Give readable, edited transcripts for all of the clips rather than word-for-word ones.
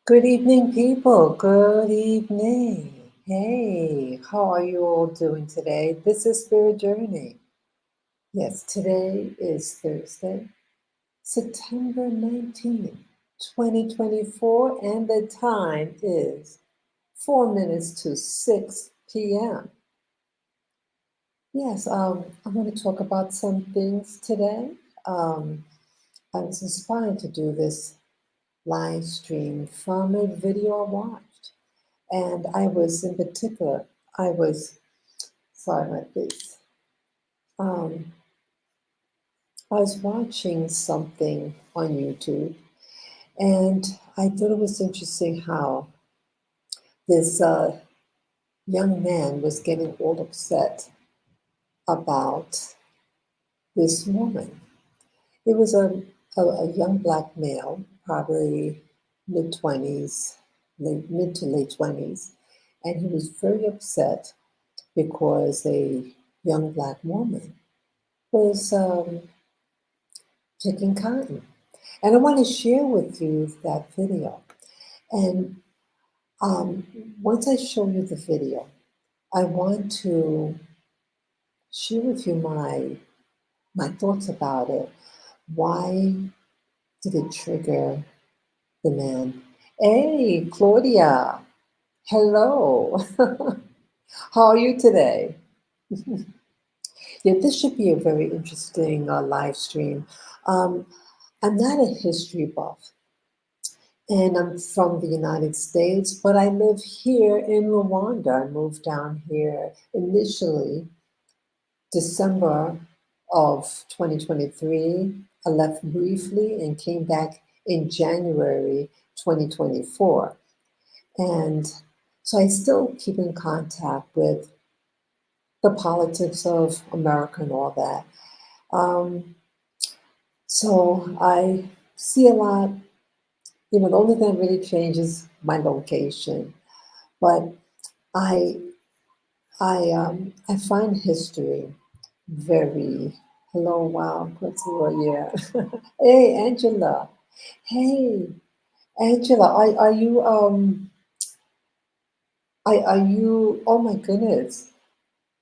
Good evening, people. Good evening. Hey, how are you all doing today? This is Spirit Journey. Yes, today is Thursday, September 19th, 2024, and the time is 4 minutes to 6 p.m. Yes, I want to talk about some things today. Um, I was inspired to do this live stream from a video I watched. And I was, in particular, I was, sorry about this. Um, I was watching something on YouTube, and I thought it was interesting how this young man was getting all upset about this woman. It was a young black male, probably mid 20s, mid to late 20s, and he was very upset because a young black woman was picking cotton. And I want to share with you that video. And um, once I show you the video, I want to share with you my thoughts about it. Why did it trigger the man? Hey, Claudia. Hello. How are you today? Yeah, this should be a very interesting live stream. Um, I'm not a history buff, and I'm from the United States, but I live here in Rwanda. I moved down here initially December of 2023. I left briefly and came back in January 2024. And so I still keep in contact with the politics of America and all that. Um, so I see a lot, the only thing that really changes my location. But I I find history very hello, wow, Couture, yeah. Hey, Angela. Hey, Angela, are you are you oh my goodness.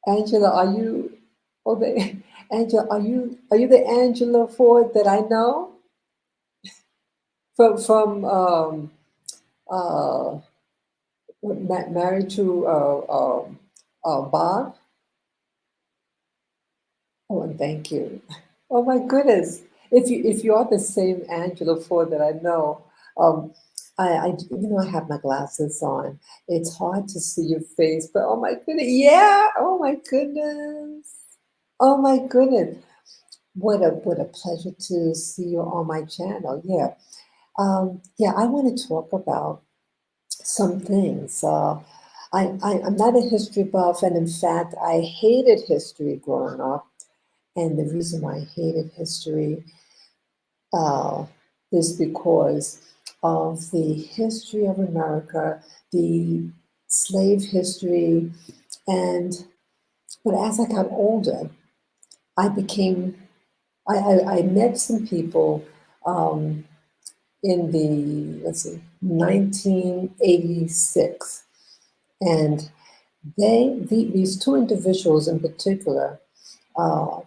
Angela, are you oh the Angela, are you the Angela Ford that I know? From uh married to Bob? Oh, and thank you. Oh my goodness. If you are the same Angela Ford that I know, um, I even though I have my glasses on, it's hard to see your face. But oh my goodness, yeah. Oh my goodness. Oh my goodness. What a pleasure to see you on my channel. Yeah. Yeah. I want to talk about some things. I'm not a history buff, and in fact, I hated history growing up. And the reason why I hated history uh, is because of the history of America, the slave history, and but as I got older, I became I met some people um, in the let's see 1986, and these two individuals in particular. Uh,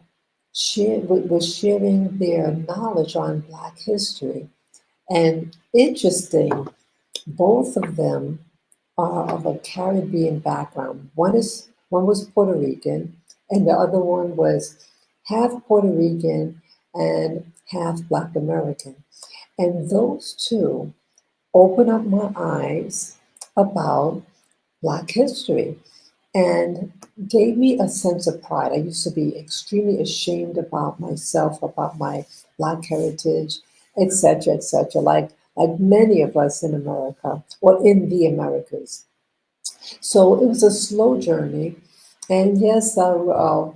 was sharing their knowledge on Black history. And interesting, both of them are of a Caribbean background. One was Puerto Rican, and the other one was half Puerto Rican and half Black American. And those two opened up my eyes about Black history and gave me a sense of pride. I used to be extremely ashamed about myself, about my Black heritage, etc., like many of us in America or in the Americas. So it was a slow journey. And yes, Angela,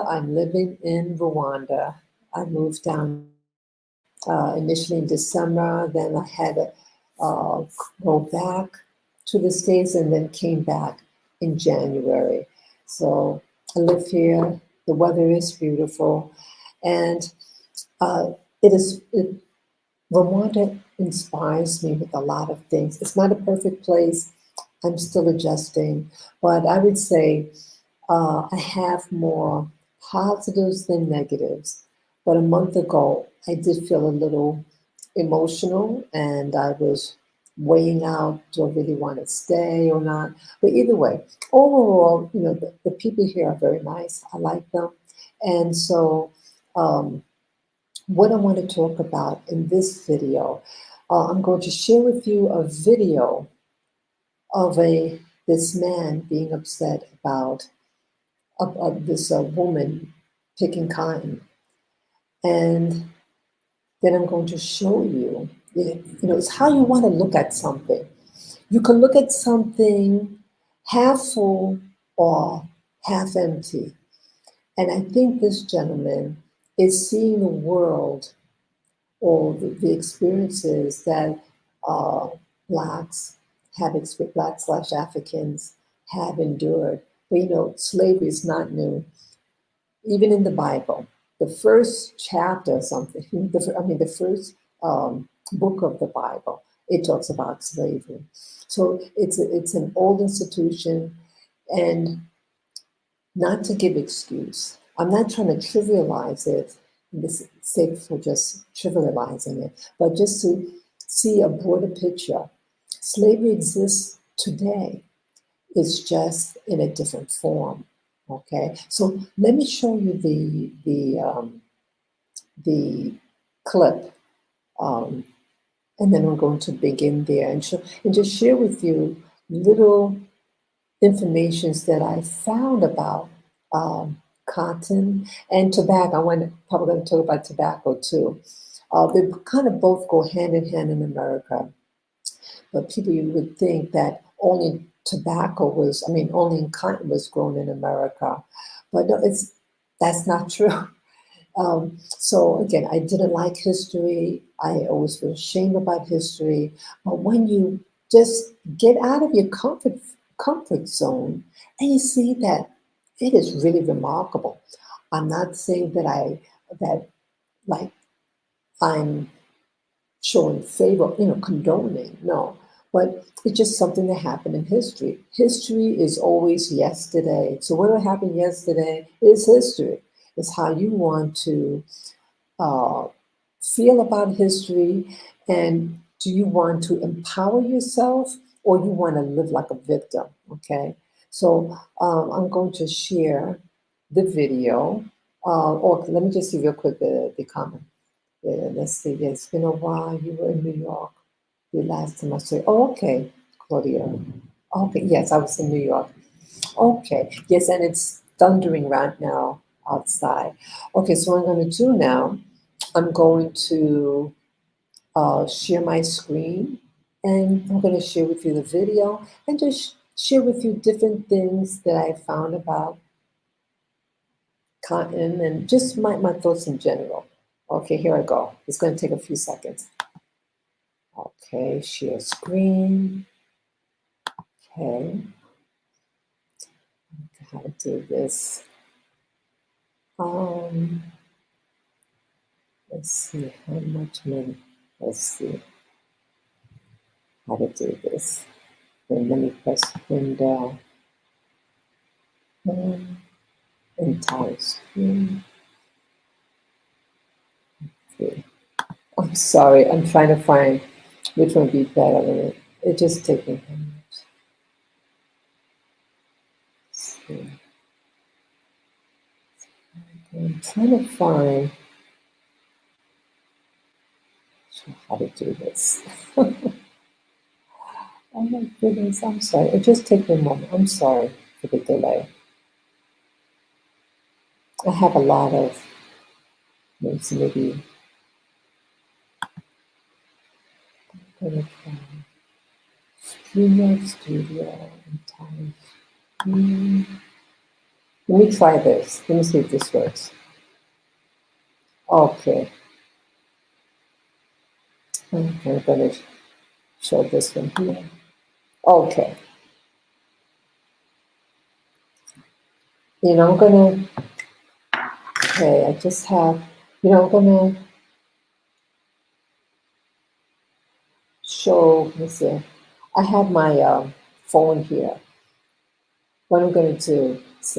I'm living in Rwanda. I moved down initially in December, then I had to uh, go back to the States and then came back in January. So I live here. The weather is beautiful. And uh, it is, it, Rwanda inspires me with a lot of things. It's not a perfect place. I'm still adjusting, but I would say I have more positives than negatives. But a month ago, I did feel a little emotional and I was weighing out, do I really want to stay or not? But either way, overall, the people here are very nice. I like them. And so, um, what I want to talk about in this video, I'm going to share with you a video of this man being upset about this woman picking cotton. And then I'm going to show you, it's how you want to look at something. You can look at something half full or half empty. And I think this gentleman is seeing the world or the experiences that uh, blacks blacks slash Africans have endured. But slavery is not new. Even in the Bible, the first chapter, or something, the first book of the Bible, it talks about slavery. So it's an old institution, and not to give excuse. I'm not trying to trivialize it, this sake for just trivializing it, but just to see a broader picture. Slavery exists today. It's just in a different form. Okay, so let me show you the clip, um, and then I'm going to begin there and just share with you little informations that I found about cotton and tobacco. Probably going to talk about tobacco too. They kind of both go hand in hand in America. But people, you would think that only only cotton was grown in America. But no, that's not true. So again, I didn't like history. I always was ashamed about history. But when you just get out of your comfort zone and you see that it is really remarkable. I'm not saying that like I'm showing favor, condoning. No, but it's just something that happened in history. History is always yesterday. So whatever happened yesterday is history. It's how you want to uh, feel about history, and do you want to empower yourself or you want to live like a victim? Okay, so I'm going to share the video. Or let me just see real quick the comment. Yeah, let's see. Yeah, it's been a while. You were in New York the last time I saw you. Oh, okay, Claudia. Okay, yes, I was in New York. Okay, yes, and it's thundering right now outside. Okay, so what I'm going to do now, I'm going to share my screen and I'm going to share with you the video and just share with you different things that I found about cotton and just my thoughts in general. Okay, here I go. It's going to take a few seconds. Okay, share screen. Okay, how to do this. Um, let's see how much money. Let's see how to do this. And let me press window. Entire screen. Okay. I'm sorry. I'm trying to find which one would be better. It just takes me a minute. Let's see. I'm trying to find how to do this. Oh my goodness, I'm sorry. It just takes me a moment. I'm sorry for the delay. I have a lot of maybe I'm gonna try StreamYard Studio and time. Let me try this. Let me see if this works. Okay. I'm gonna show this one here. Okay. I'm gonna, okay, I just have, I'm gonna show, let me see, I have my phone here. What I'm going to do is,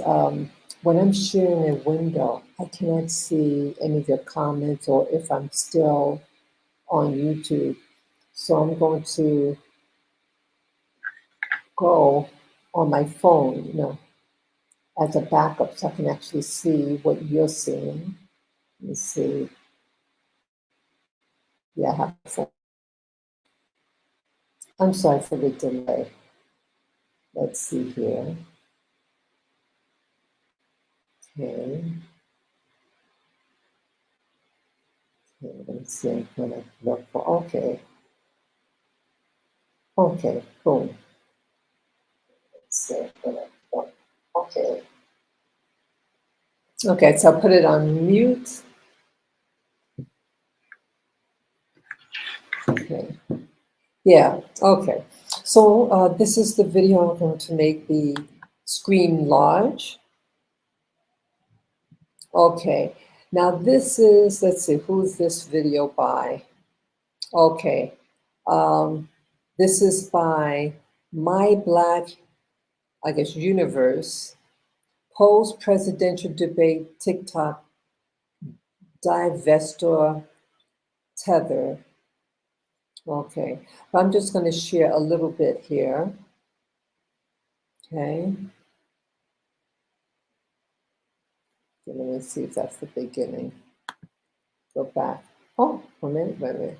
when I'm sharing a window, I cannot see any of your comments or if I'm still on YouTube. So I'm going to go on my phone, as a backup so I can actually see what you're seeing. Let me see. Yeah, I have a phone. I'm sorry for the delay. Let's see here. Okay. Okay, let me see. I'm gonna look for. Okay. Okay. Cool. Let's see. Okay. Okay. So I'll put it on mute. Okay. Yeah. Okay. So this is the video I'm going to make the screen large. Okay. Now this is, let's see, who's this video by? Okay. This is by My Black, I guess, Universe, post presidential debate, TikTok, divestor, tether. Okay. I'm just going to share a little bit here. Okay. Let me see if that's the beginning. Go back. Oh, wait a minute.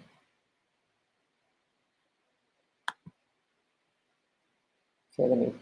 Okay, let me.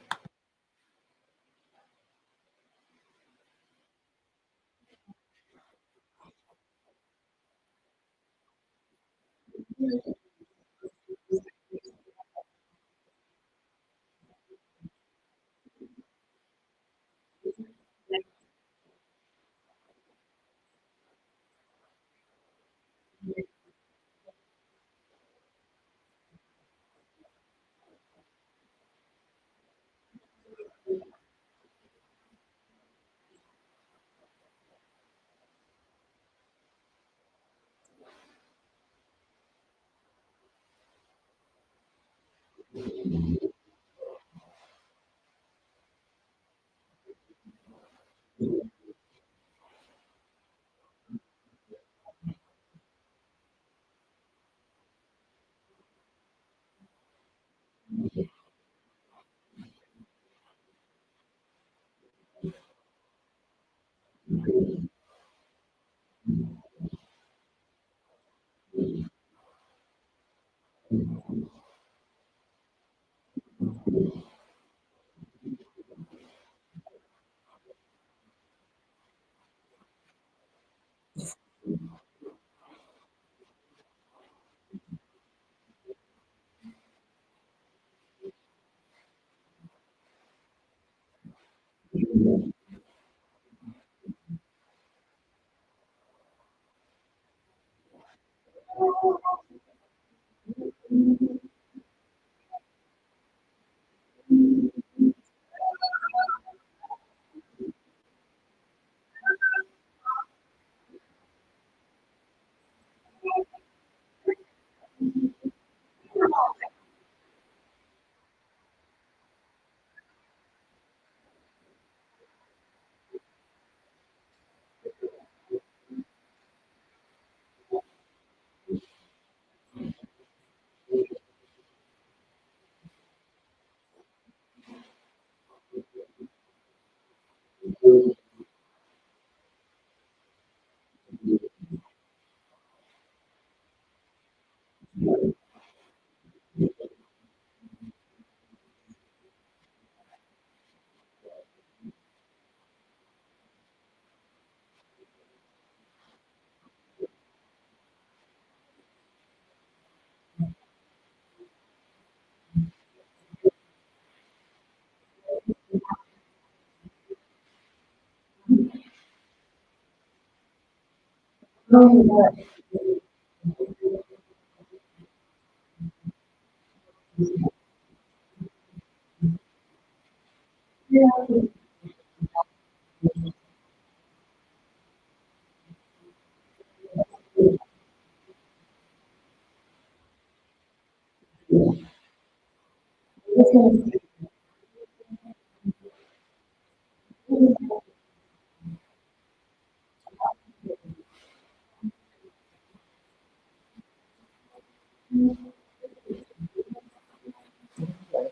Right,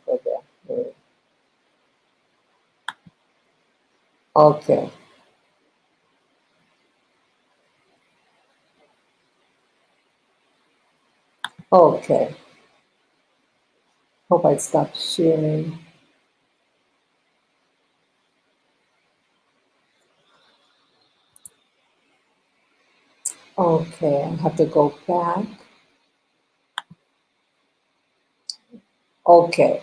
right there. Right. Okay. Okay. Hope I stopped sharing. Okay, I have to go back. Okay.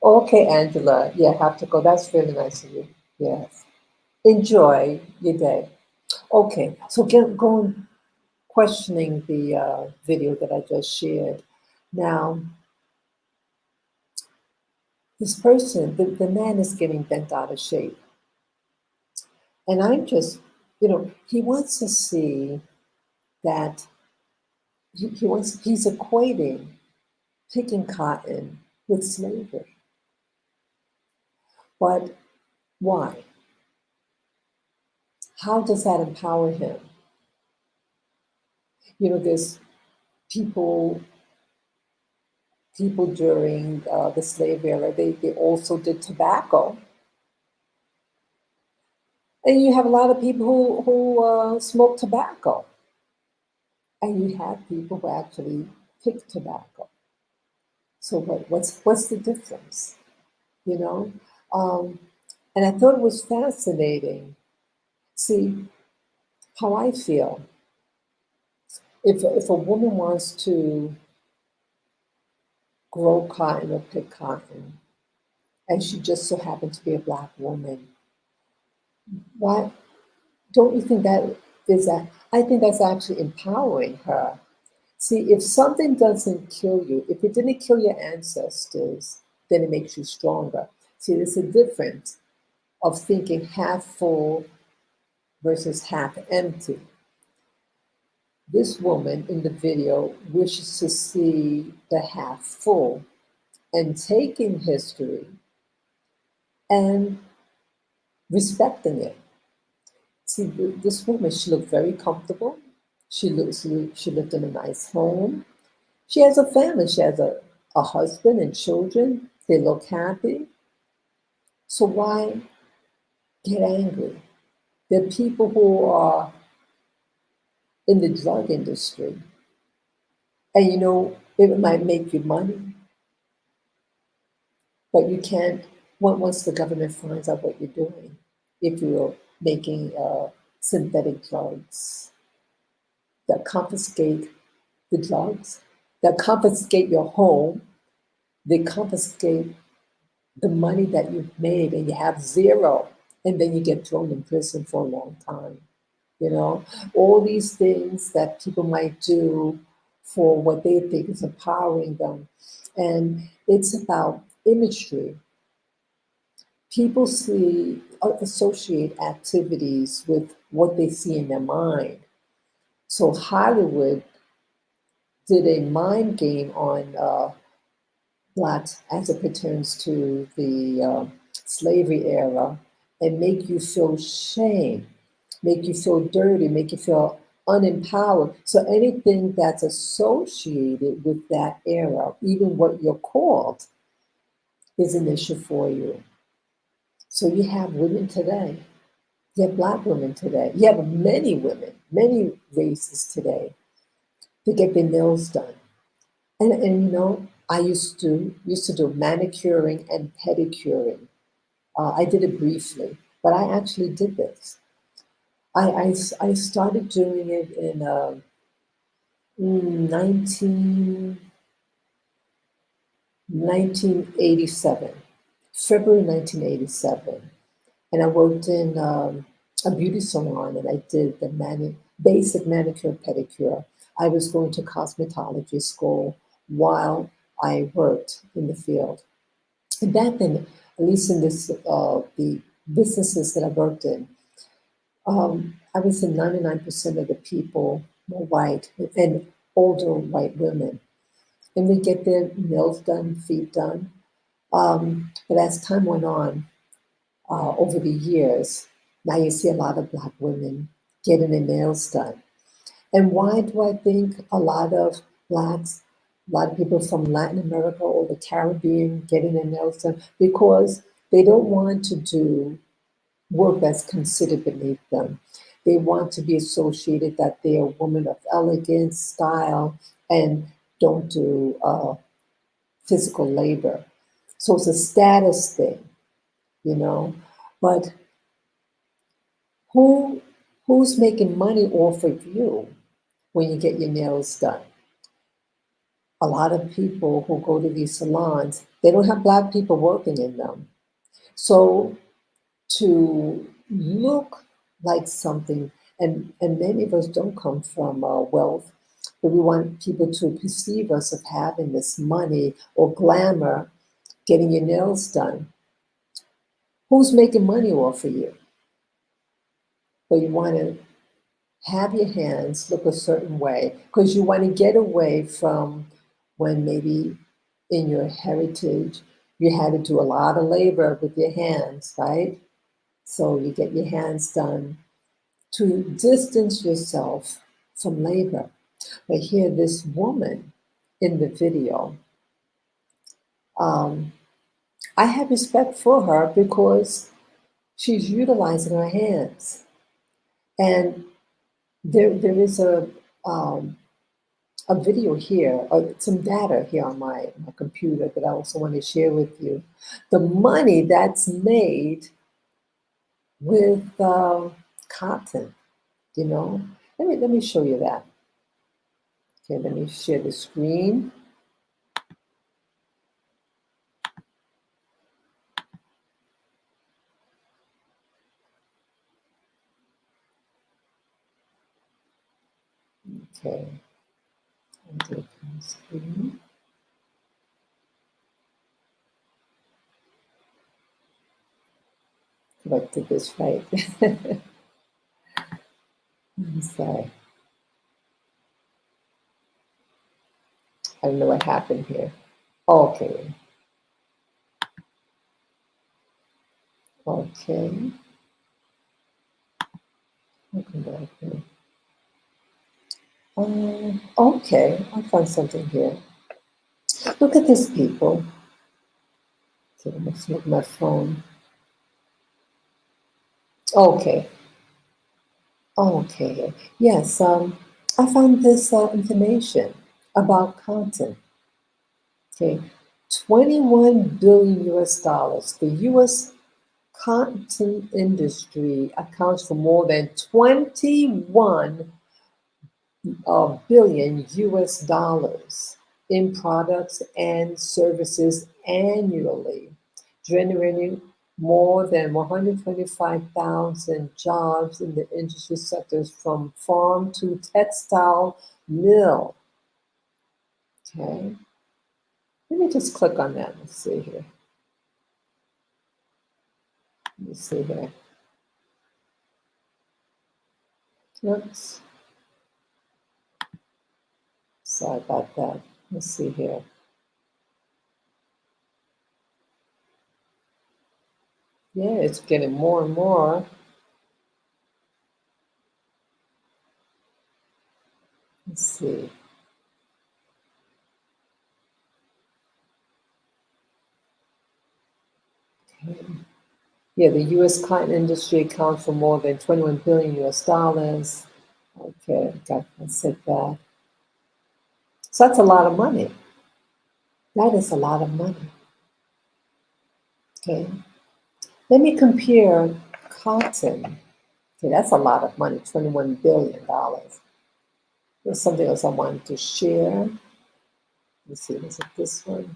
Okay, Angela. Yeah, I have to go. That's really nice of you. Yes. Enjoy your day. Okay, so going questioning the video that I just shared. Now, this person, the man is getting bent out of shape. And I'm just, he wants to see that he's equating picking cotton with slavery. But why? How does that empower him? There's people people during the slave era, they also did tobacco. And you have a lot of people who smoke tobacco. And you have people who actually pick tobacco. So what's the difference? You know? Um, and I thought it was fascinating. See, how I feel, if a woman wants to grow cotton or pick cotton, and she just so happened to be a black woman, why don't you think that is that? I think that's actually empowering her. See, if something doesn't kill you, if it didn't kill your ancestors, then it makes you stronger. See, there's a difference of thinking half full versus half empty. This woman in the video wishes to see the half full and taking history and respecting it. See, this woman, she looked very comfortable. She lived in a nice home. She has a family. She has a husband and children. They look happy. So why get angry? There are people who are in the drug industry, and it might make you money, but you can't. Once the government finds out what you're doing, if you're making synthetic drugs that confiscate the drugs, that confiscate your home, they confiscate the money that you've made, and you have zero, and then you get thrown in prison for a long time. You know, all these things that people might do for what they think is empowering them. And it's about imagery. People associate activities with what they see in their mind. So Hollywood did a mind game on blacks as it pertains to the slavery era and make you feel shame, make you feel dirty, make you feel unempowered. So anything that's associated with that era, even what you're called, is an issue for you. So you have women today. You have black women today. You have many women, many races today to get their nails done. And I used to do manicuring and pedicuring. I did it briefly, but I actually did this. I started doing it in 19, 1987, February 1987. And I worked in a beauty salon and I did the basic manicure and pedicure. I was going to cosmetology school while I worked in the field. And back then, at least in the businesses that I worked in, I would say 99% of the people were white and older white women. and they get their nails done, feet done. But as time went on, over the years, now you see a lot of Black women getting their nails done. And why do I think a lot of Blacks, a lot of people from Latin America or the Caribbean getting their nails done? Because they don't want to do work that's considered beneath them. They want to be associated that they're a woman of elegance, style, and don't do physical labor. So it's a status thing, you know. But who who's making money off of you when you get your nails done? A lot of people who go to these salons, they don't have Black people working in them. So to look like something, and many of us don't come from wealth, but we want people to perceive us of having this money or glamour, getting your nails done. Who's making money off of you? But you want to have your hands look a certain way because you want to get away from when maybe in your heritage you had to do a lot of labor with your hands, right? So you get your hands done to distance yourself from labor. But here, this woman in the video, um, I have respect for her because she's utilizing her hands. And there is um, a video here, some data here on my computer that I also want to share with you. The money that's made with cotton, you know. Let me show you that. Okay, let me share the screen. Okay, I'll do it from the screen. If I did this right. I'm sorry. I don't know what happened here. Okay, okay. Welcome back here. Okay, I found something here. Look at this, people. Okay, let's look at my phone. Okay, okay. Yes, I found this information about cotton. Okay, 21 billion US dollars. The US cotton industry accounts for more than 21 billion US dollars in products and services annually, generating more than 125,000 jobs in the industry sectors from farm to textile mill. Okay, let me just click on that and see here. Let me see here. Oops, sorry about that. Let's see here. Yeah, it's getting more and more. Let's see. Okay. Yeah, the US cotton industry accounts for more than 21 billion US dollars. Okay, I said that. So that's a lot of money. That is a lot of money. Okay. Let me compare cotton. Okay, that's a lot of money, $21 billion. There's something else I wanted to share. Let me see, was it this one?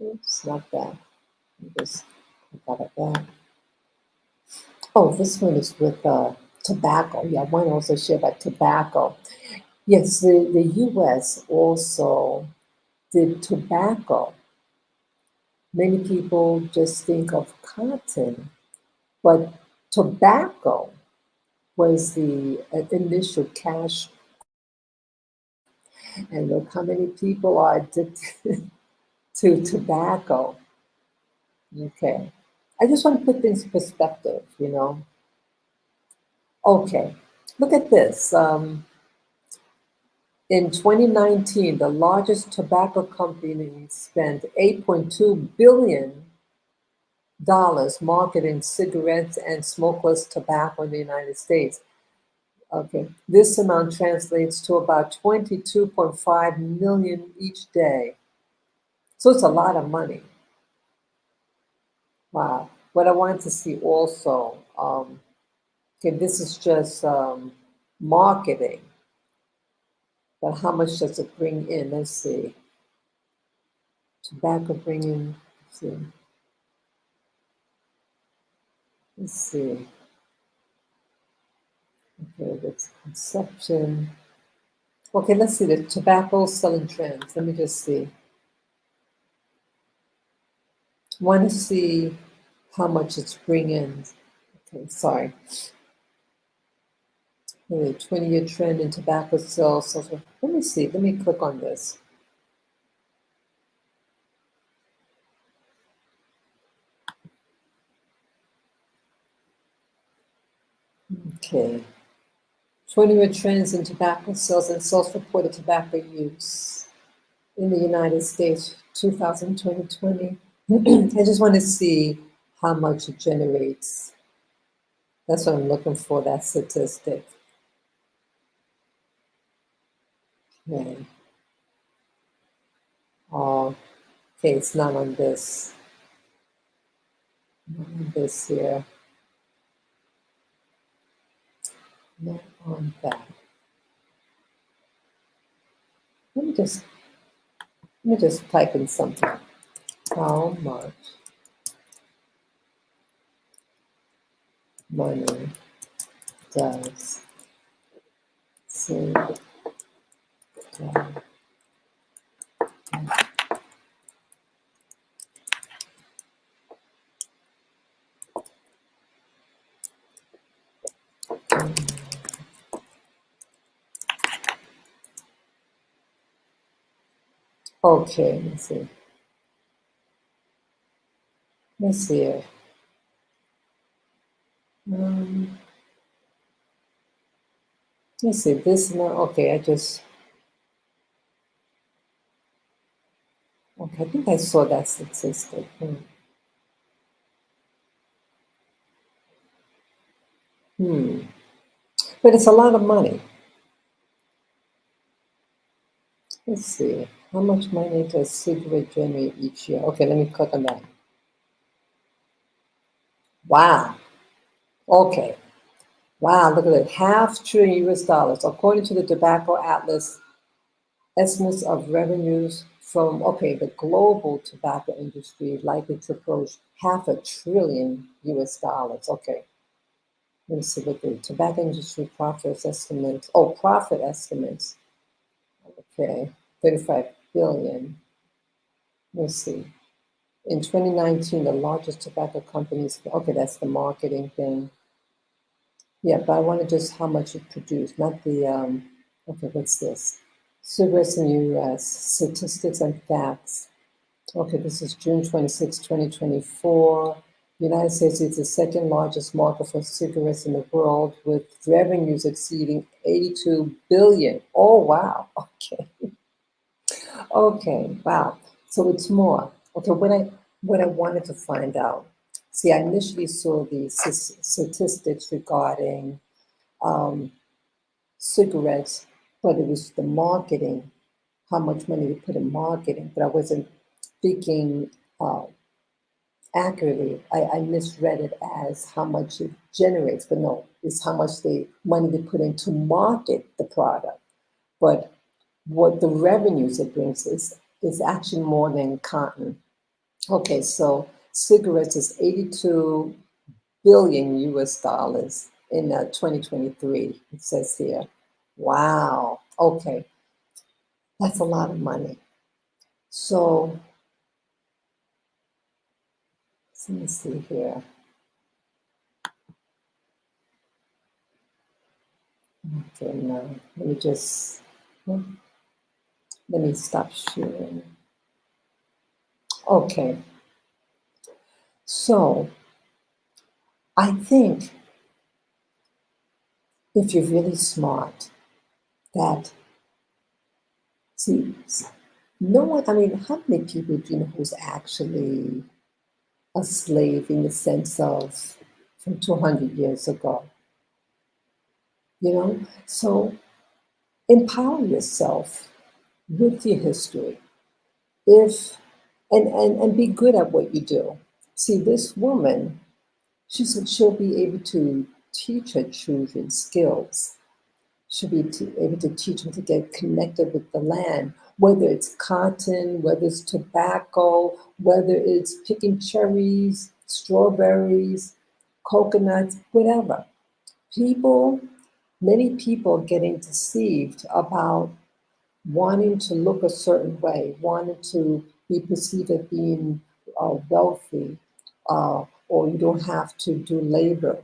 Oops, not that. Just got it back. Oh, this one is with tobacco. Yeah, I want to also share about tobacco. Yes, the US also did tobacco. Many people just think of cotton, but tobacco was the initial cash. And look how many people are addicted to tobacco. Okay. I just want to put things in perspective, you know. Okay. Look at this. In 2019, the largest tobacco company spent $8.2 billion marketing cigarettes and smokeless tobacco in the United States. Okay, this amount translates to about 22.5 million each day. So it's a lot of money. Wow. What I wanted to see also, okay, this is just marketing, but how much does it bring in? Let's see. Tobacco bringing, let's see. Okay, that's consumption. Okay, let's see the tobacco selling trends. Let me just see. Want to see how much it's bringing. Okay, sorry. The 20-year trend in tobacco sales. Let me see. Let me click on this. Okay. 20-year trends in tobacco sales and self-reported tobacco use in the United States, 2020. I just want to see how much it generates. That's what I'm looking for, that statistic. Okay. Oh, okay, it's not on this. Not on this here. Not on that. Let me just type in something. How much money does cigarette? Okay, let's see. Let's see here. Let's see, this now, okay, okay, I think I saw that statistic. But it's a lot of money. Let's see, how much money does cigarette generate each year? Okay, let me click on that. Wow, okay. Wow, look at it, $500 billion US. According to the Tobacco Atlas, estimates of revenues from, okay, the global tobacco industry likely to approach $500 billion US. Okay, let me see what the tobacco industry profit estimates. Oh, profit estimates. Okay, 35 billion. Let's see. In 2019, the largest tobacco companies, okay, that's the marketing thing. Yeah, but I wanted just how much it produced, not the, okay, what's this? Cigarettes in the US, statistics and facts. Okay, this is June 26, 2024. The United States is the second largest market for cigarettes in the world, with revenues exceeding 82 billion. Oh, wow. Okay. Okay, wow. So it's more. Okay, what I wanted to find out. See, I initially saw the statistics regarding cigarettes, but it was the marketing, how much money they put in marketing, but I wasn't speaking accurately. I misread it as how much it generates, but no, it's how much money they put in to market the product. But what the revenues it brings is actually more than cotton. Okay, so cigarettes is 82 billion US dollars in 2023. It says here. Wow. Okay, that's a lot of money. So let me see here. Okay, now let me just. Let me stop sharing. Okay, so I think if you're really smart, that see, no one. I mean, how many people do you know who's actually a slave in the sense of from 200 years ago? You know, so empower yourself with your history. If and be good at what you do. See, this woman, she'll be able to teach her children skills. She'll be able to teach them to get connected with the land, whether it's cotton, whether it's tobacco, whether it's picking cherries, strawberries, coconuts, whatever. People, many people are getting deceived about wanting to look a certain way, wanting to be perceived as being wealthy, or you don't have to do labor.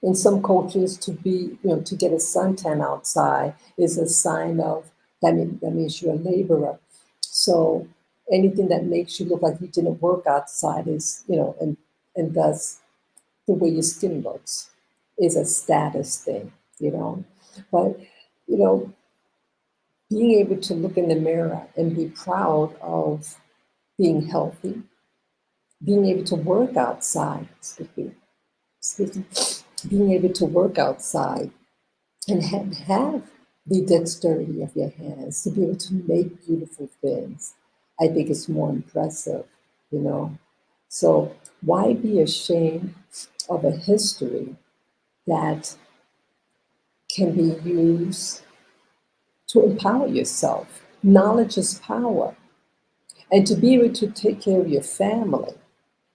In some cultures, to get a suntan outside is a sign of that means you're a laborer. So anything that makes you look like you didn't work outside is, and thus the way your skin looks is a status thing, you know. But you know, being able to look in the mirror and be proud of being healthy, being able to work outside, excuse me, being able to work outside and have the dexterity of your hands to be able to make beautiful things, I think it's more impressive, you know. So why be ashamed of a history that can be used to empower yourself? Knowledge is power. And to be able to take care of your family,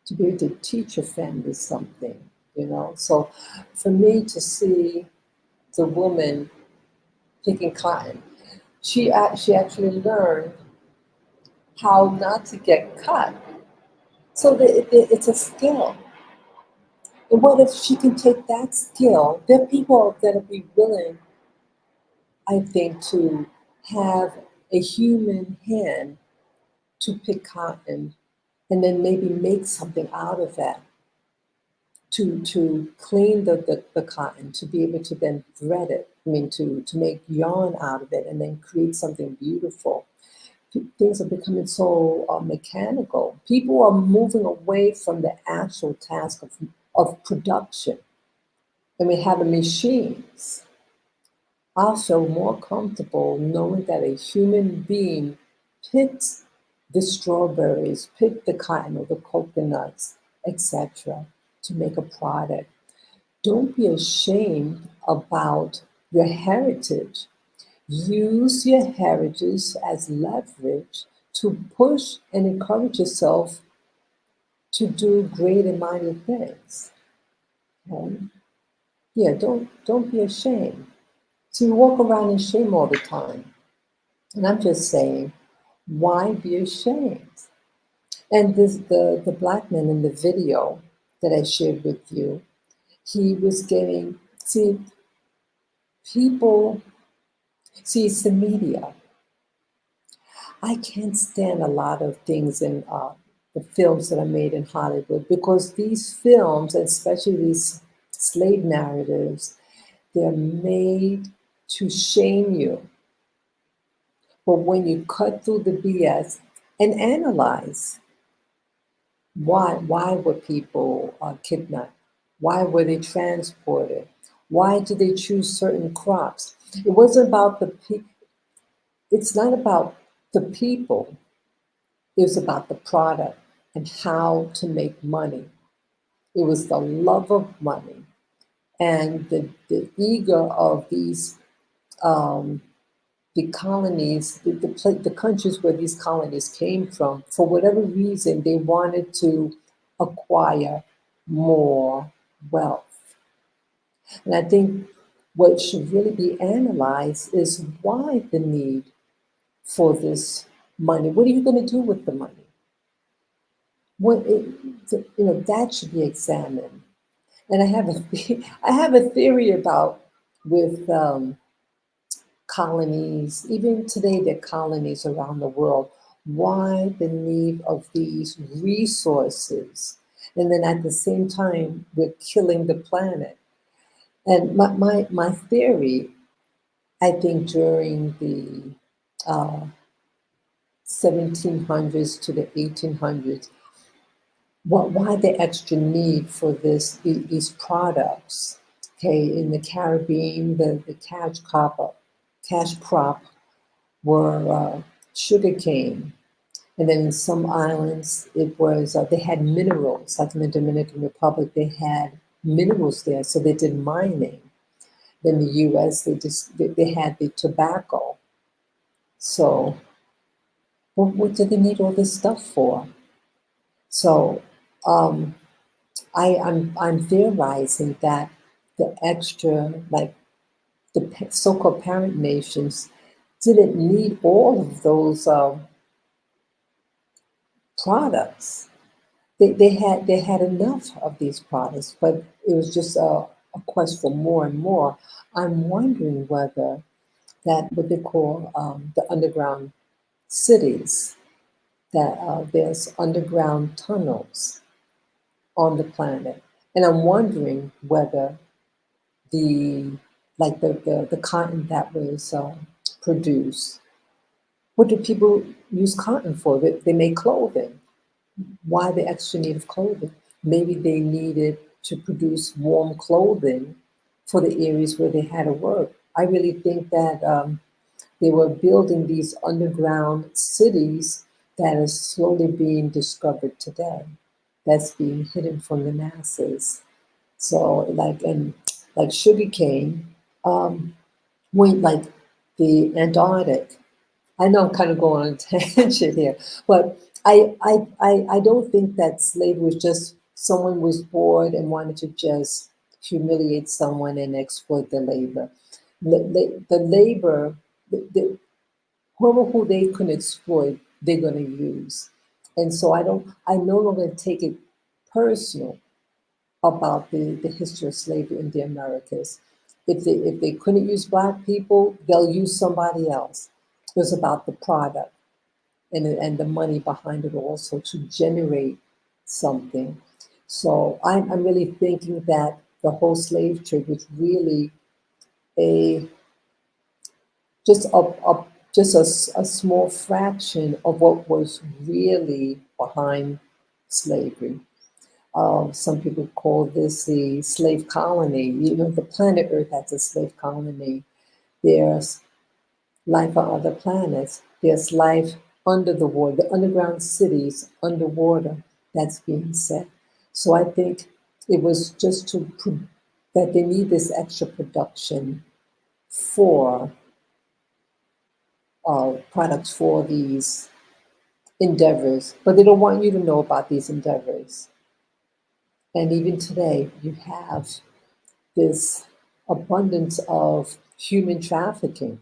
to be able to teach your family something, you know. So for me to see the woman picking cotton, she actually learned how not to get cut. So it's a skill. And what if she can take that skill? There are people that will be willing, I think, to have a human hand to pick cotton and then maybe make something out of that, to clean the cotton, to be able to then thread it, I mean, to make yarn out of it and then create something beautiful. Things are becoming so mechanical. People are moving away from the actual task of production. And we have machines. I feel more comfortable knowing that a human being picked the strawberries, picked the cotton or the coconuts, etc., to make a product. Don't be ashamed about your heritage. Use your heritage as leverage to push and encourage yourself to do great and mighty things. Okay? Yeah, don't be ashamed. So you walk around in shame all the time. And I'm just saying, why be ashamed? And the black man in the video that I shared with you, he was getting, see, people, see, it's the media. I can't stand a lot of things in the films that are made in Hollywood because these films, especially these slave narratives, they're made to shame you. But when you cut through the BS and analyze why were people kidnapped? Why were they transported? Why did they choose certain crops? It wasn't about it's not about the people. It was about the product and how to make money. It was the love of money and the ego of these um, the colonies, the countries where these colonies came from. For whatever reason, they wanted to acquire more wealth. And I think what should really be analyzed is why the need for this money. What are you going to do with the money? That should be examined. And I have a I have a theory about with colonies, even today, there are colonies around the world. Why the need of these resources? And then at the same time, we're killing the planet. And my theory, I think during the uh, 1700s to the 1800s, why the extra need for these products? Okay, in the Caribbean, the cash crop were sugarcane, and then in some islands it was they had minerals. Like in the Dominican Republic, they had minerals there, so they did mining. Then the U.S. They had the tobacco. So what do they need all this stuff for? So um, I'm theorizing that the extra, like the so-called parent nations, didn't need all of those products. They had enough of these products, but it was just a quest for more and more. I'm wondering whether that what they call the underground cities, that there's underground tunnels on the planet, and I'm wondering whether the the cotton that was produced. What do people use cotton for? They make clothing. Why the extra need of clothing? Maybe they needed to produce warm clothing for the areas where they had to work. I really think that they were building these underground cities that are slowly being discovered today. That's being hidden from the masses. So like sugarcane, when like the Antarctic. I know I'm kind of going on a tangent here, but I don't think that slavery was just someone was bored and wanted to just humiliate someone and exploit the labor. The labor, whoever who they can exploit, they're going to use. And so I no longer take it personal about the history of slavery in the Americas. If they couldn't use black people, they'll use somebody else. It was about the product and the money behind it also to generate something. So I'm really thinking that the whole slave trade was really a just a small fraction of what was really behind slavery. Some people call this the slave colony. You know, the planet Earth has a slave colony. There's life on other planets. There's life under the water, the underground cities underwater that's being set. So I think it was just that they need this extra production for products for these endeavors, but they don't want you to know about these endeavors. And even today, you have this abundance of human trafficking.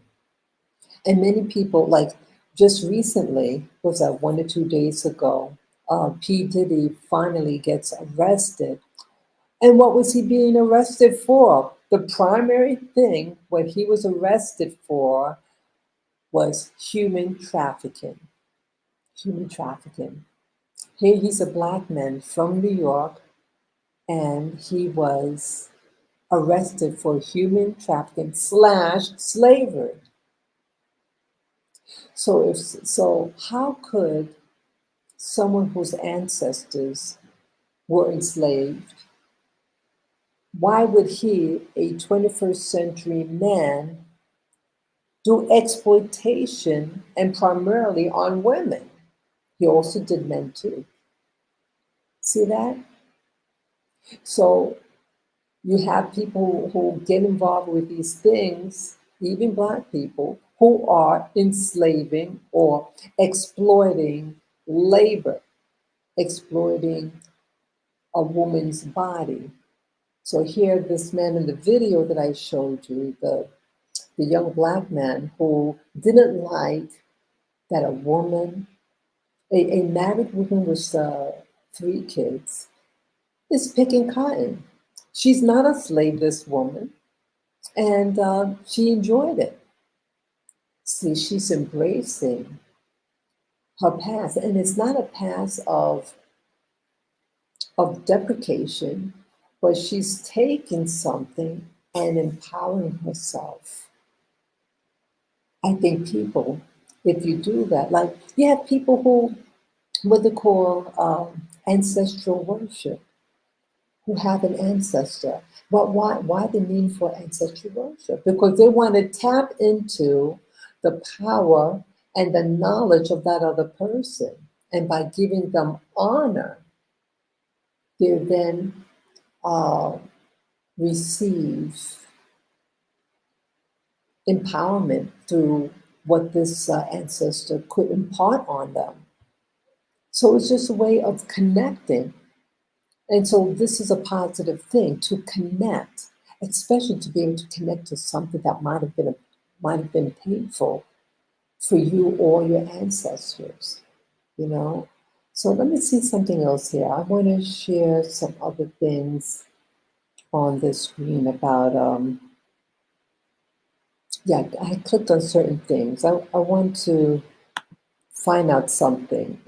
And many people, like just recently, was that 1 or 2 days ago, P. Diddy finally gets arrested. And what was he being arrested for? The primary thing what he was arrested for was human trafficking. Human trafficking. Here he's a black man from New York, and he was arrested for human trafficking slash slavery. So, how could someone whose ancestors were enslaved, why would he, a 21st century man, do exploitation and primarily on women? He also did men too. See that? So you have people who get involved with these things, even black people, who are enslaving or exploiting labor, exploiting a woman's body. So here, this man in the video that I showed you, the young black man who didn't like that a woman, a married woman with 3 kids, is picking cotton. She's not a slave, this woman, and she enjoyed it. See, she's embracing her past, and it's not a past of deprecation, but she's taking something and empowering herself. I think people, if you do that, like you have people who, what they call ancestral worship, who have an ancestor. But why the need for ancestral worship? Because they want to tap into the power and the knowledge of that other person. And by giving them honor, they then uh, receive empowerment through what this ancestor could impart on them. So it's just a way of connecting. And so this is a positive thing to connect, especially to be able to connect to something that might have been painful for you or your ancestors, you know. So let me see something else here. I want to share some other things on the screen about yeah, I clicked on certain things. I want to find out something.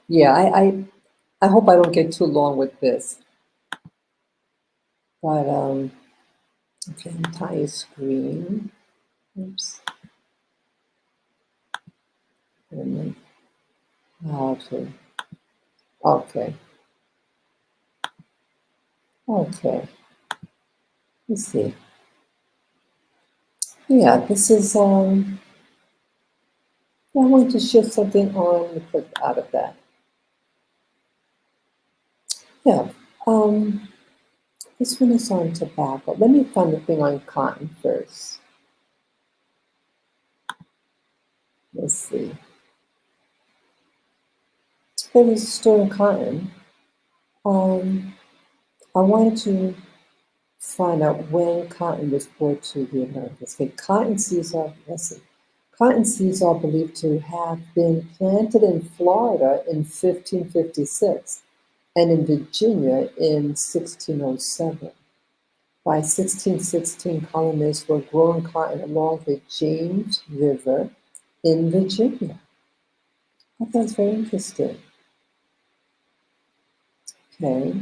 Yeah, I hope I don't get too long with this. But okay, entire screen. Oops. And okay. Okay. Okay. Let's see. Yeah, this is I want to share something on the click out of that. Yeah. Um this one is on tobacco. Let me find the thing on cotton first. Let's see. There was a store in cotton. Um I wanted to find out when cotton was brought to the Americas. Okay, cotton seeds are, let's see, cotton seeds are believed to have been planted in Florida in 1556 and in Virginia in 1607. By 1616, colonists were growing cotton along the James River in Virginia. I thought that's very interesting. Okay.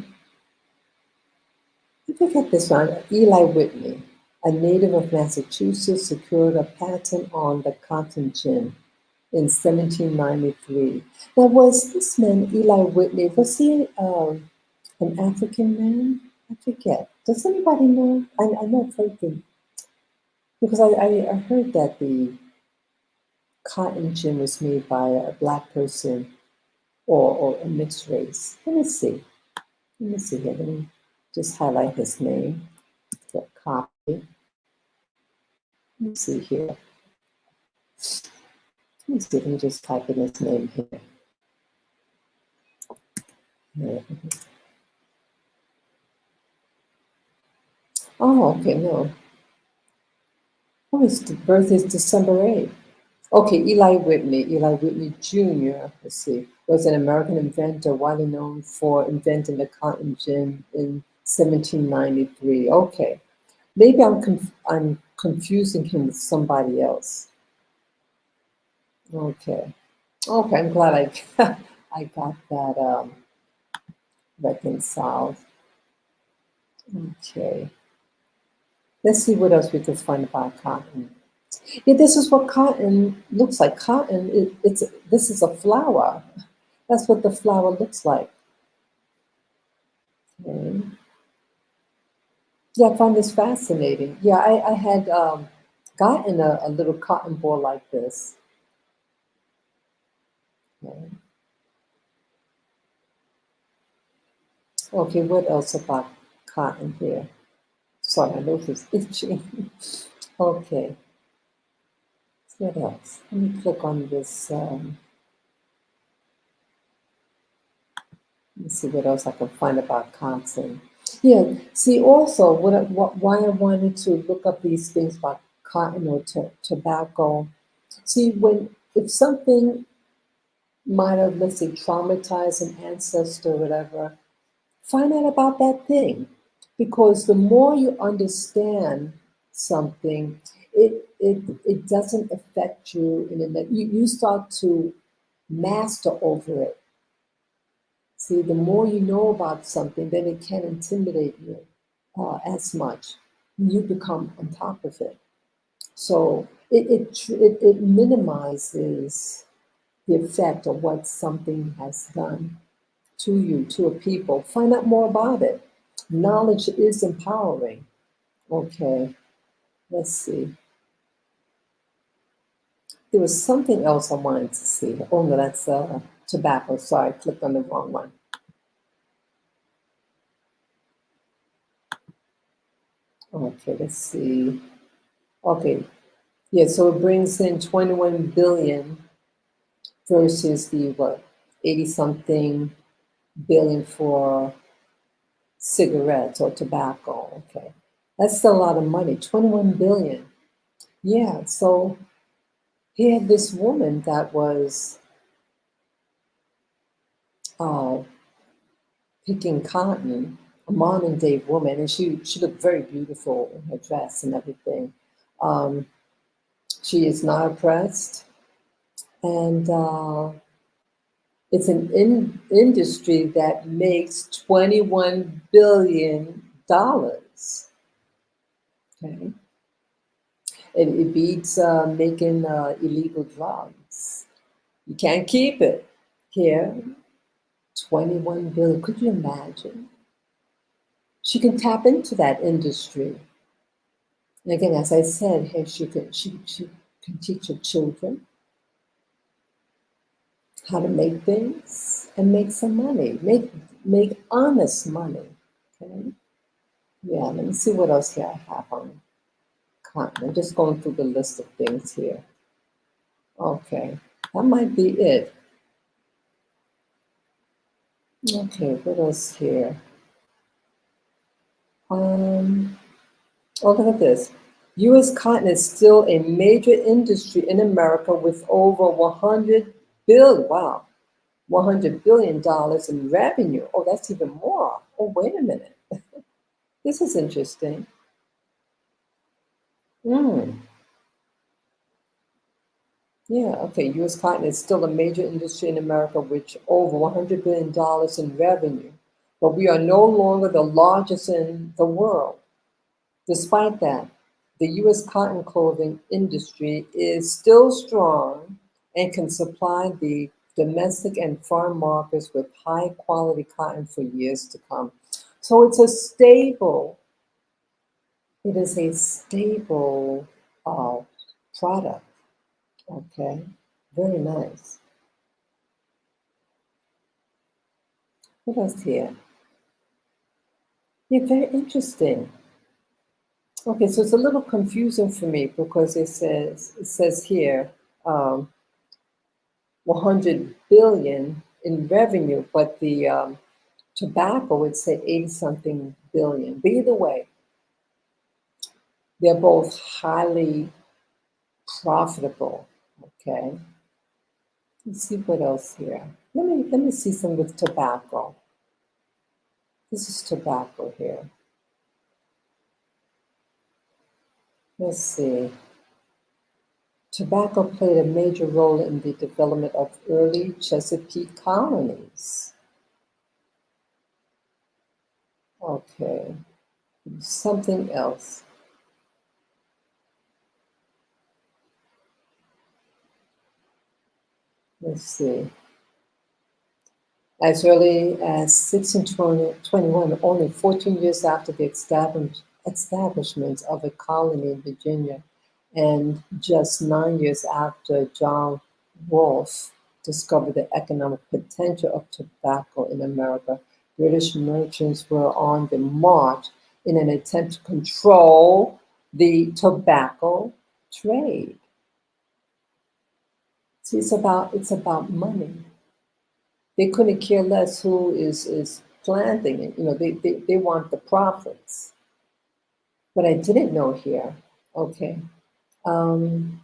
I forget this one. Eli Whitney, a native of Massachusetts, secured a patent on the cotton gin in 1793. Now, was this man, Eli Whitney, was he an African man? I forget. Does anybody know? I know I've heard them, because I heard that the cotton gin was made by a black person or a mixed race. Let me see. Let me see here. Let me just highlight his name. Get copy. Let me see here. Let me see. Let me just type in his name here. Yeah. Oh, okay, no. Oh, his birth is December 8th. Okay, Eli Whitney Jr., let's see, was an American inventor widely known for inventing the cotton gin in 1793. Okay, maybe I'm confusing him with somebody else. Okay, okay, I'm glad I I got that reconciled. Okay, let's see what else we can find about cotton. Yeah, this is what cotton looks like. Cotton, this is a flower. That's what the flower looks like. Okay. Yeah, I find this fascinating. Yeah, I had gotten a little cotton ball like this. Okay. Okay, what else about cotton here? Sorry, my nose is itching. Okay, what else? Let me click on this. Let me see what else I can find about cotton. Yeah, see also why I wanted to look up these things about cotton or tobacco. See, when if something might have, let's say, traumatized an ancestor or whatever, find out about that thing. Because the more you understand something, it doesn't affect you in a you start to master over it. See, the more you know about something, then it can't intimidate you as much. You become on top of it. So it minimizes the effect of what something has done to you, to a people. Find out more about it. Knowledge is empowering. Okay, let's see. There was something else I wanted to see. Oh no, that's tobacco. Sorry, I clicked on the wrong one. Okay, let's see. Okay, yeah, so it brings in 21 billion versus the what, 80 something billion for cigarettes or tobacco. Okay, that's still a lot of money. 21 billion. Yeah, so he had this woman that was uh, picking cotton, a modern day woman, and she looked very beautiful in her dress and everything. Um, she is not oppressed, and it's an industry that makes $21 billion. Okay, it beats making illegal drugs. You can't keep it here. 21 billion. Could you imagine? She can tap into that industry. And again, as I said, hey, she can teach her children how to make things and make some money, make honest money. Okay. Yeah, let me see what else here I have on cotton. I'm just going through the list of things here. Okay, that might be it. Okay, what else here? Um, oh, look at this. U.S. cotton is still a major industry in America with over 100 billion. Wow, $100 billion in revenue. Oh, that's even more. Oh, wait a minute. This is interesting. Mm, yeah, okay. U.S. cotton is still a major industry in America with over $100 billion in revenue, but we are no longer the largest in the world. Despite that, the U.S. cotton clothing industry is still strong and can supply the domestic and foreign markets with high quality cotton for years to come. So it is a stable uh, product. Okay, very nice. What else here? Yeah, very interesting. Okay, so it's a little confusing for me because it says here, um, 100 billion in revenue, but the tobacco would say 80 something billion. But either way, they're both highly profitable. Okay, let's see what else here. Let me see some with tobacco. This is tobacco here. Let's see. Tobacco played a major role in the development of early Chesapeake colonies. Okay, something else. Let's see. As early as 1621, only 14 years after the establishment of a colony in Virginia, and just 9 years after John Rolfe discovered the economic potential of tobacco in America, British merchants were on the march in an attempt to control the tobacco trade. See, it's about money. They couldn't care less who is planting it. They want the profits. But I didn't know here, okay, um,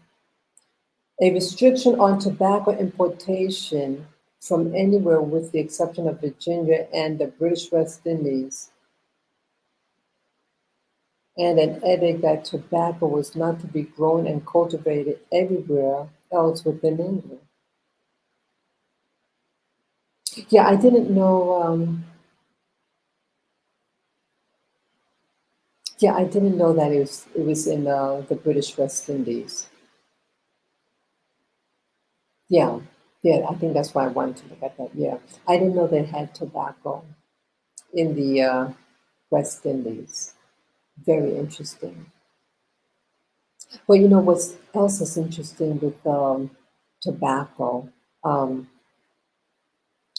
a restriction on tobacco importation from anywhere with the exception of Virginia and the British West Indies and an edict that tobacco was not to be grown and cultivated everywhere else within England. Yeah, I didn't know. Yeah, I didn't know that it was in the British West Indies. Yeah, yeah, I think that's why I wanted to look at that. Yeah, I didn't know they had tobacco in the West Indies. Very interesting. But you know what else is interesting with tobacco? Um,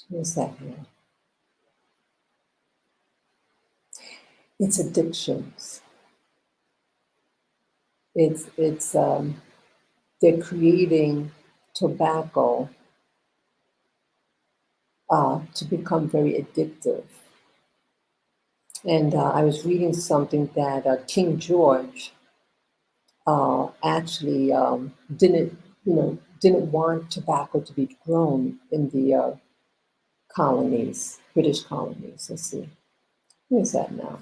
what's that here? It's addictions. It's they're creating tobacco to become very addictive. And I was reading something that King George actually didn't want tobacco to be grown in the colonies, British colonies. Let's see, where's that now?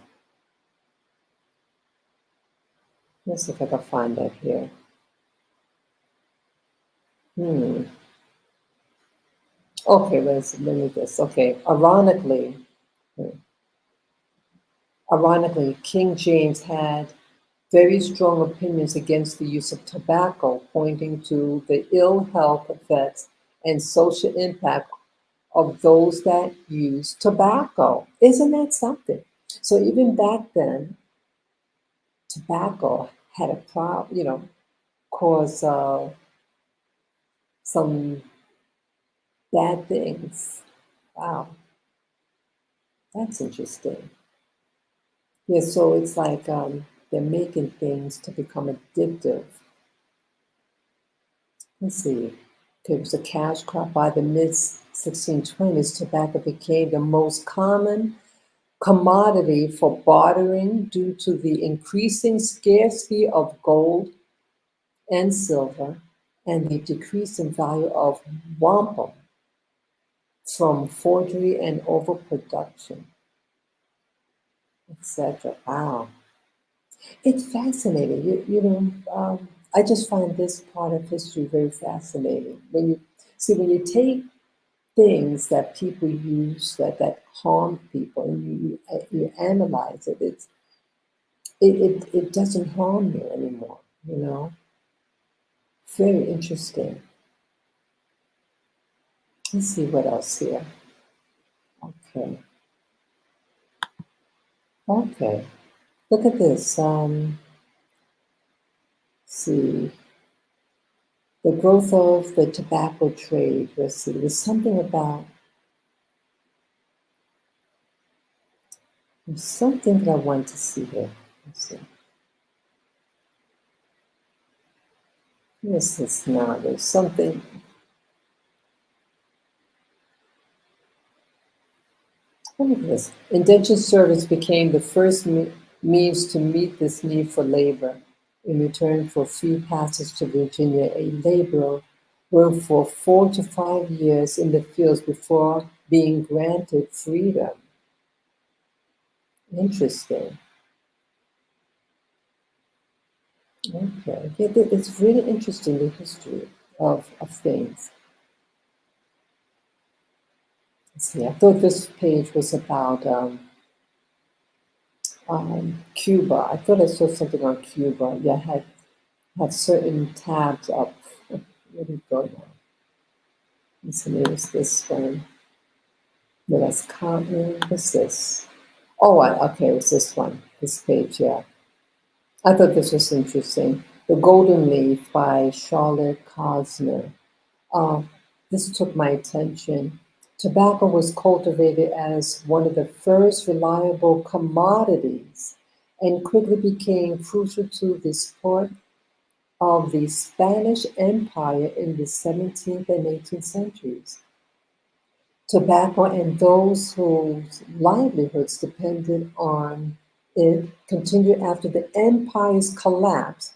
Let's see if I can find that here. Hmm. Okay, let me just. Okay, ironically, King James had very strong opinions against the use of tobacco, pointing to the ill health effects and social impact of those that use tobacco. Isn't that something? So even back then, tobacco had a problem, cause some bad things. Wow, that's interesting. Yeah, so it's like they're making things to become addictive. Let's see. Okay, it was a cash crop by the mid 1620s. Tobacco became the most common commodity for bartering due to the increasing scarcity of gold and silver and the decrease in value of wampum from forgery and overproduction, etc. Wow. It's fascinating. I just find this part of history very fascinating. When you take things that people use that harm people and you analyze it, it doesn't harm you anymore, you know? Very interesting. Let's see what else here. Okay. Okay. Look at this. See. The growth of the tobacco trade. Let's see. There's something about there's something that I want to see here. Let's see. Yes, it's not. There's something. Look at this. Indentured service became the first means to meet this need for labor. In return for free passage to Virginia, a laborer worked for 4 to 5 years in the fields before being granted freedom. Interesting. Okay. Yeah, it's really interesting, the history of things. Let's see, I thought this page was about Cuba. I thought I saw something on Cuba. Yeah, had certain tabs up. Where did it go now? Let's see, there's this one. No, that's cotton. What's this? Oh, okay, it was this one. This page, yeah. I thought this was interesting. The Golden Leaf by Charlotte Cosner. Uh, this took my attention. Tobacco was cultivated as one of the first reliable commodities and quickly became crucial to the support of the Spanish Empire in the 17th and 18th centuries. Tobacco and those whose livelihoods depended on it continued after the empire's collapse,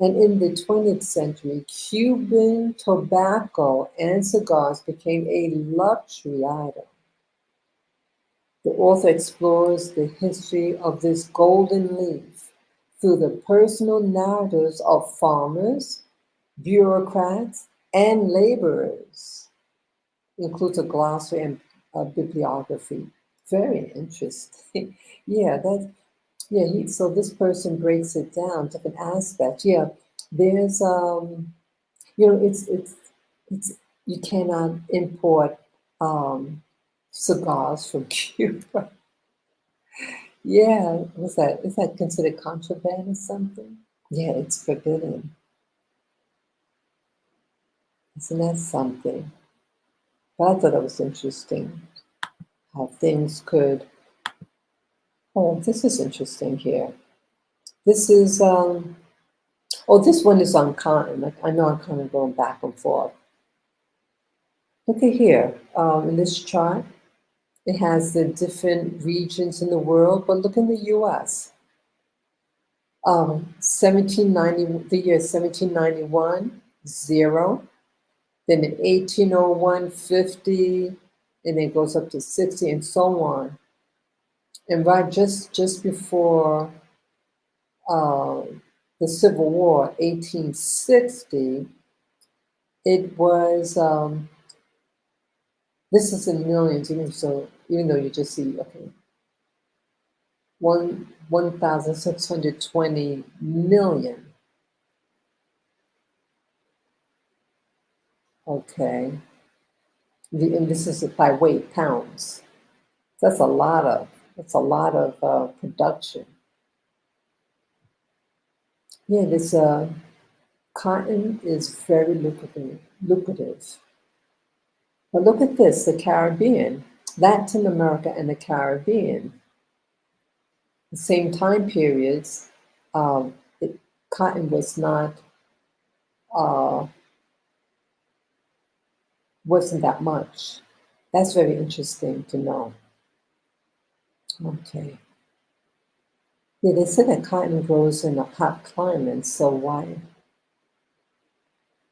and in the 20th century, Cuban tobacco and cigars became a luxury item. The author explores the history of this golden leaf through the personal narratives of farmers, bureaucrats, and laborers. Includes a glossary and a bibliography. Very interesting. Yeah, that. Yeah. So this person breaks it down, different aspects. Yeah, there's it's you cannot import cigars from Cuba. Yeah, what's that? Is that considered contraband or something? Yeah, it's forbidden. Isn't that something? But I thought it was interesting how things could. Oh, this is interesting here. This is oh, this one is on continent. I know I'm kind of going back and forth. Look at here. In this chart, it has the different regions in the world, but look in the U.S. 1790, the year 1791, 0. Then in 1801, 50, and it goes up to 60 and so on. And right just before uh, the Civil War, 1860, it was, this is in millions, even though you just see, okay, 1,620 million. Okay. And this is by weight, pounds. That's a lot of production. Yeah, this cotton is very lucrative. But look at this, the Caribbean, Latin America and the Caribbean, the same time periods, um, cotton was not uh, wasn't that much. That's very interesting to know. Okay. Yeah, they said that cotton grows in a hot climate, so why?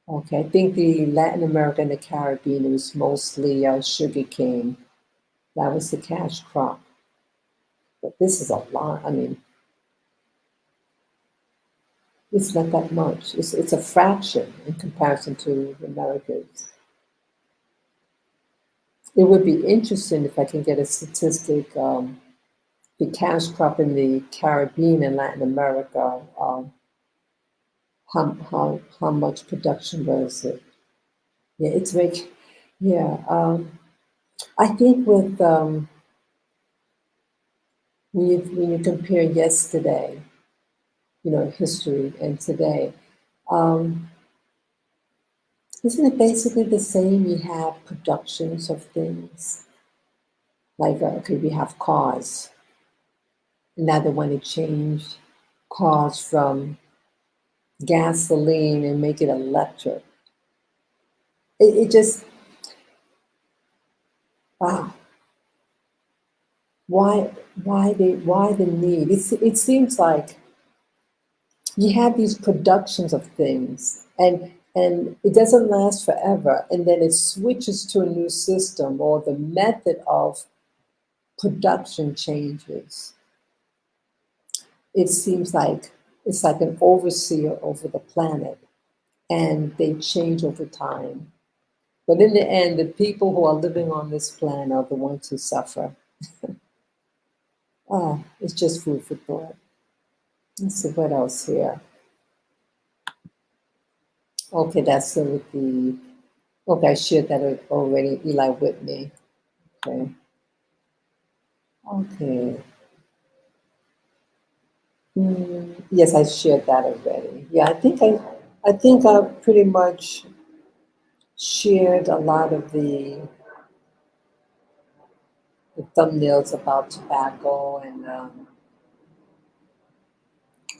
Okay, I think the Latin America and the Caribbean, it was mostly sugar cane. That was the cash crop. But this is a lot. I mean, it's not that much. It's a fraction in comparison to the Americas. It would be interesting if I can get a statistic, the cash crop in the Caribbean and Latin America, how much production was it? Yeah, it's like, yeah. I think with when you compare yesterday, history and today, um, isn't it basically the same? You have productions of things like okay, we have cars. Now they want to change cars from gasoline and make it electric. It just wow. Why the need? It seems like you have these productions of things and it doesn't last forever and then it switches to a new system or the method of production changes. It seems like it's like an overseer over the planet and they change over time. But in the end, the people who are living on this planet are the ones who suffer. It's just food for thought. Let's see what else here. Okay, that's with the. Okay, I shared that already. Eli Whitney. Okay. Okay. Yes, I shared that already. Yeah, I think I pretty much shared a lot of the thumbnails about tobacco and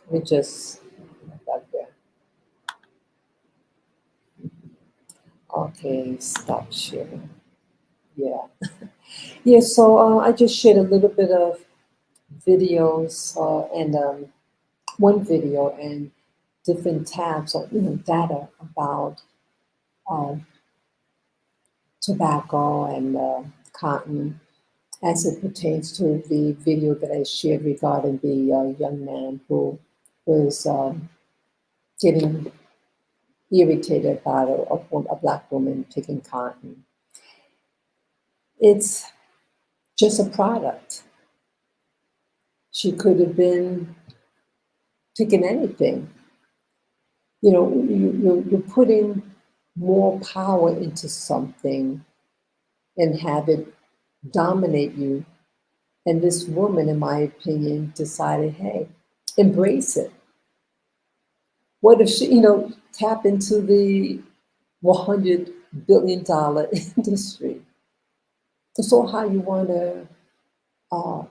we just got there. Okay, stop sharing. Yeah. Yeah, so I just shared a little bit of videos and one video and different tabs or data about um, tobacco and cotton as it pertains to the video that I shared regarding the young man who was getting irritated about a black woman picking cotton. It's just a product. She could have been picking anything. You know, you're putting more power into something and have it dominate you. And this woman, in my opinion, decided, hey, embrace it. What if she, tap into the $100 billion industry? It's all how you want to uh,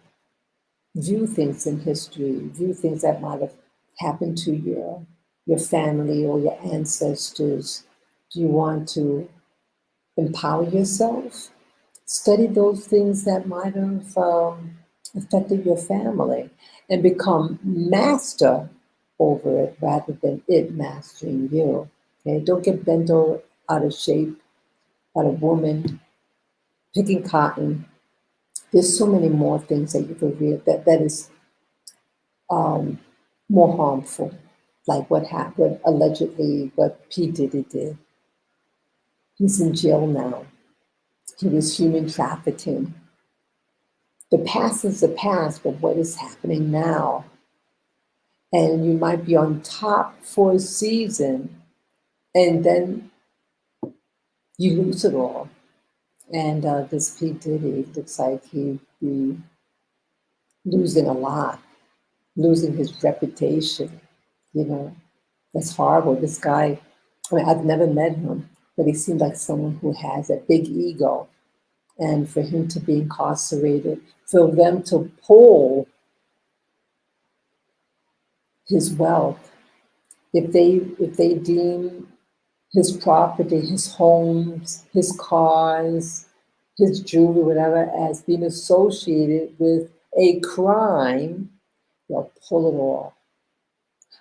view things in history, view things that might have happened to your family or your ancestors. Do you want to empower yourself? Study those things that might have affected your family and become master over it rather than it mastering you. Okay, don't get bent out of shape by a woman picking cotton. There's so many more things that you could read that is um, more harmful, like what happened allegedly, what P Diddy did. He's in jail now. He was human trafficking. The past is the past, but what is happening now? And you might be on top for a season, and then you lose it all. And this P Diddy looks like he'd be losing a lot, losing his reputation. You know, that's horrible. This guy, I mean, I've never met him, but he seems like someone who has a big ego. And for him to be incarcerated, for them to pull his wealth, if they deem his property, his homes, his cars, his jewelry, whatever, as being associated with a crime, they'll pull it off.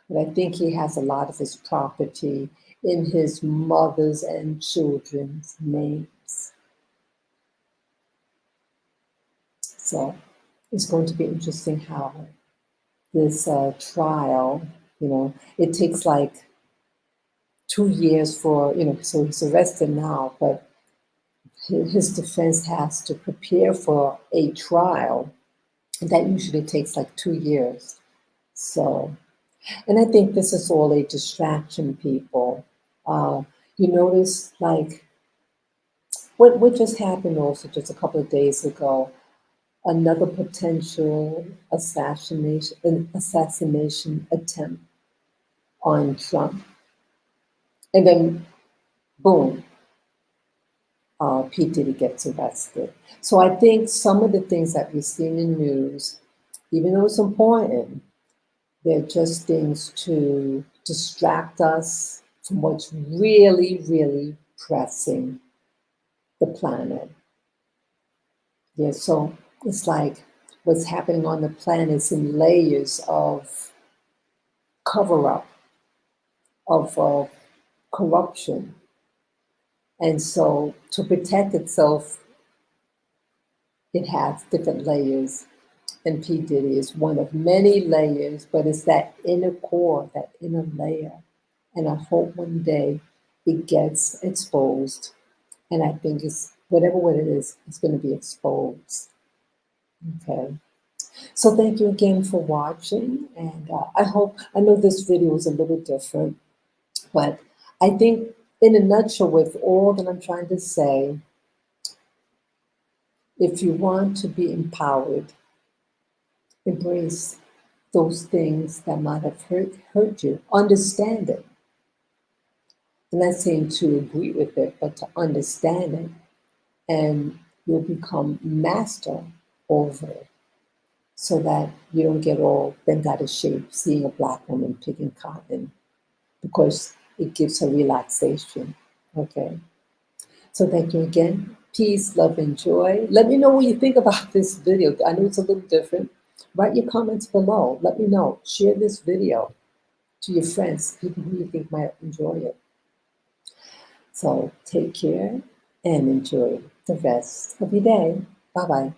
But I think he has a lot of his property in his mother's and children's names. So it's going to be interesting how this trial, it takes like 2 years for, so he's arrested now, but his defense has to prepare for a trial. And that usually takes like 2 years. So, and I think this is all a distraction, people. Uh, you notice, like, what just happened also just a couple of days ago, another potential assassination attempt on Trump. And then, boom, P. Diddy gets arrested. So I think some of the things that we see in the news, even though it's important, they're just things to distract us from what's really, really pressing the planet. Yeah, so it's like what's happening on the planet is in layers of cover up, of corruption. And so to protect itself, it has different layers. And P. Diddy is one of many layers, but it's that inner core, that inner layer. And I hope one day it gets exposed. And I think it's whatever what it is, it's going to be exposed. Okay. So thank you again for watching. And I know this video is a little different, but I think in a nutshell, with all that I'm trying to say, if you want to be empowered, embrace those things that might have hurt you. Understand it. I'm not saying to agree with it, but to understand it. And you'll become master over it so that you don't get all bent out of shape seeing a black woman picking cotton because it gives her relaxation. Okay. So thank you again. Peace, love, and joy. Let me know what you think about this video. I know it's a little different. Write your comments below. Let me know. Share this video to your friends, people who you think might enjoy it. So take care and enjoy the rest of your day. Bye-bye.